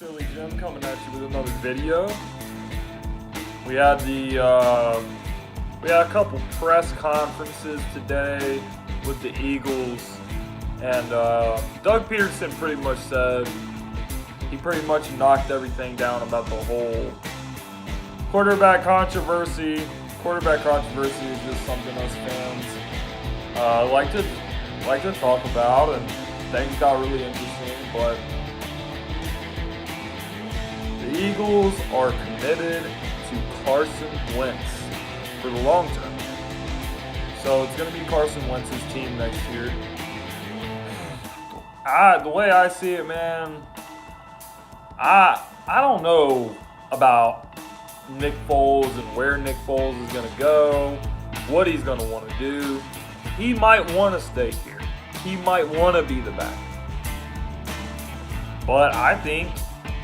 Philly Jim coming at you with another video. We had a couple press conferences today with the Eagles, and Doug Peterson pretty much said he pretty much knocked everything down about the whole quarterback controversy. Quarterback controversy is just something us fans like to talk about, and things got really interesting, but the Eagles are committed to Carson Wentz for the long term. So it's going to be Carson Wentz's team next year. The way I see it, man, I don't know about Nick Foles and where Nick Foles is going to go, what he's going to want to do. He might want to stay here. He might want to be the back. But I think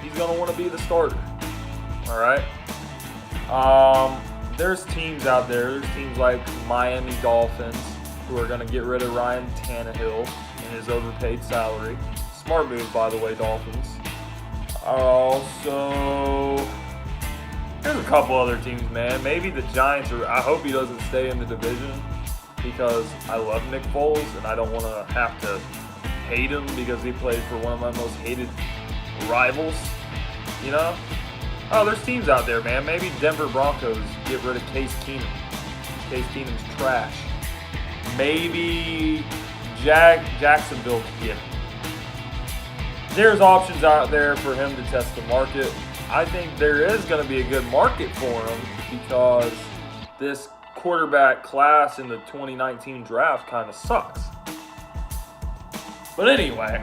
he's going to want to be the starter. All right? There's teams out there. There's teams like Miami Dolphins who are going to get rid of Ryan Tannehill and his overpaid salary. Smart move, by the way, Dolphins. Also, there's a couple other teams, man. Maybe the Giants I hope he doesn't stay in the division because I love Nick Foles and I don't want to have to hate him because he played for one of my most hated rivals, you know? Oh, there's teams out there, man. Maybe Denver Broncos get rid of Case Keenum. Case Keenum's trash. Maybe Jacksonville can get him. There's options out there for him to test the market. I think there is going to be a good market for him because this quarterback class in the 2019 draft kind of sucks. But anyway,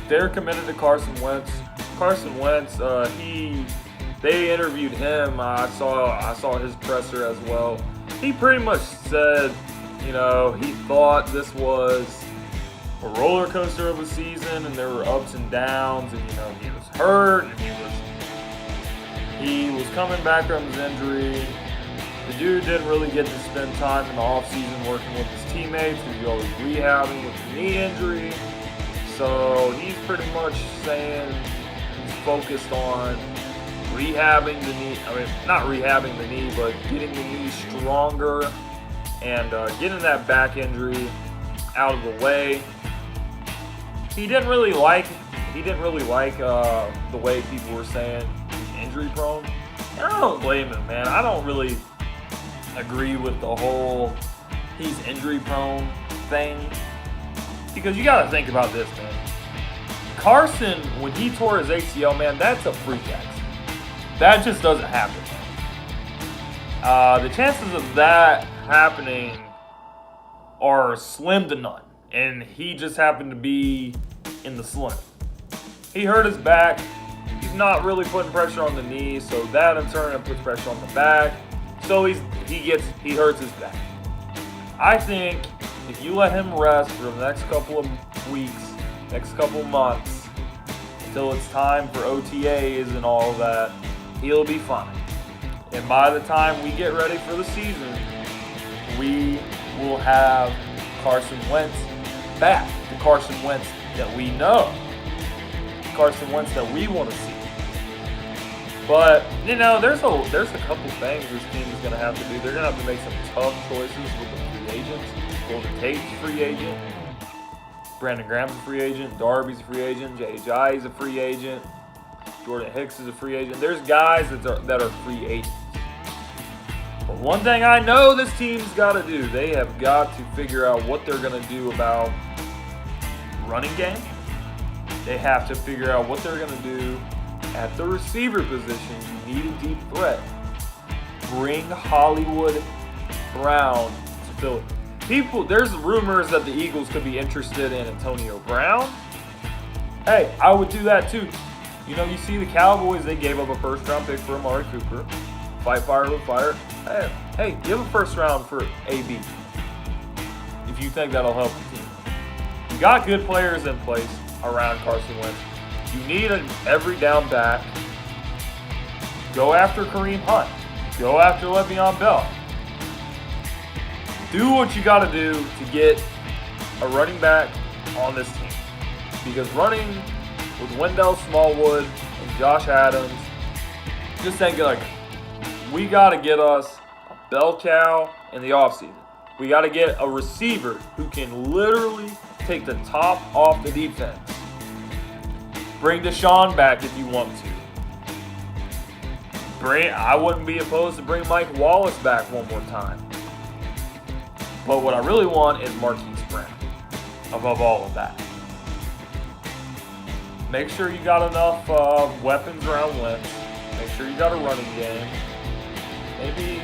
they're committed to Carson Wentz. Carson Wentz, they interviewed him. I saw his presser as well. He pretty much said, you know, he thought this was a roller coaster of a season, and there were ups and downs, and you know he was hurt, and he was coming back from his injury. The dude didn't really get to spend time in the offseason working with his teammates. He was always rehabbing with the knee injury. So he's pretty much saying he's focused on rehabbing the knee. I mean, not rehabbing the knee, but getting the knee stronger and getting that back injury out of the way. He didn't really like the way people were saying he's injury prone. And I don't blame him, man. I don't really agree with the whole he's injury prone thing, because you got to think about this, man. Carson, when he tore his ACL, man, that's a freak accident. That just doesn't happen. The chances of that happening are slim to none, and he just happened to be in the slim. He hurt his back. He's not really putting pressure on the knee, so that in turn puts pressure on the back. So he hurts his back. I think if you let him rest for the next couple of weeks, next couple of months, until it's time for OTAs and all of that, he'll be fine. And by the time we get ready for the season, we will have Carson Wentz back. The Carson Wentz that we know. The Carson Wentz that we want to see. But, you know, there's a couple things this team is going to have to do. They're going to have to make some tough choices with the free agents. Golden Tate's a free agent. Brandon Graham's a free agent. Darby's a free agent. J.J.'s a free agent. Jordan Hicks is a free agent. There's guys that are free agents. But one thing I know this team's got to do, they have got to figure out what they're going to do about running game. They have to figure out what they're going to do at the receiver position. You need a deep threat. Bring Hollywood Brown to Philly. There's rumors that the Eagles could be interested in Antonio Brown. Hey, I would do that too. You know, you see the Cowboys, they gave up a first-round pick for Amari Cooper. Fight fire with fire. Hey, give a first round for AB if you think that'll help the team. You got good players in place around Carson Wentz. You need an every down back. Go after Kareem Hunt. Go after Le'Veon Bell. Do what you got to do to get a running back on this team. Because running with Wendell Smallwood and Josh Adams just ain't good. We got to get us a bell cow in the offseason. We got to get a receiver who can literally take the top off the defense. Bring Deshaun back if you want to. I wouldn't be opposed to bring Mike Wallace back one more time. But what I really want is Marquise Brown above all of that. Make sure you got enough weapons around Wentz. Make sure you got a running game. Maybe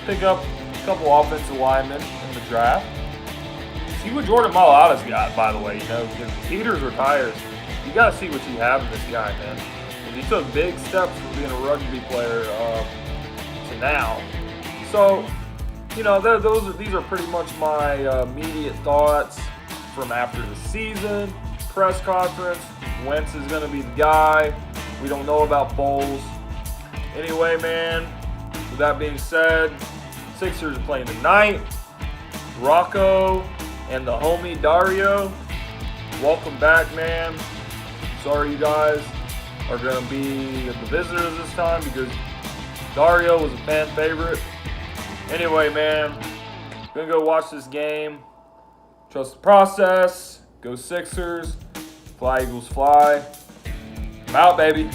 pick up a couple offensive linemen in the draft. See what Jordan Mailata's got, by the way. Because Peters retires. You got to see what you have in this guy, man. He took big steps from being a rugby player to now. So, these are pretty much my immediate thoughts from after the season. Press conference. Wentz is going to be the guy. We don't know about Bowles. Anyway, man, with that being said, Sixers are playing tonight. Rocco and the homie Dario, welcome back, man. Sorry you guys are going to be the visitors this time because Dario was a fan favorite. Anyway, man, going to go watch this game. Trust the process. Go Sixers. Fly, Eagles, fly. I'm out, baby.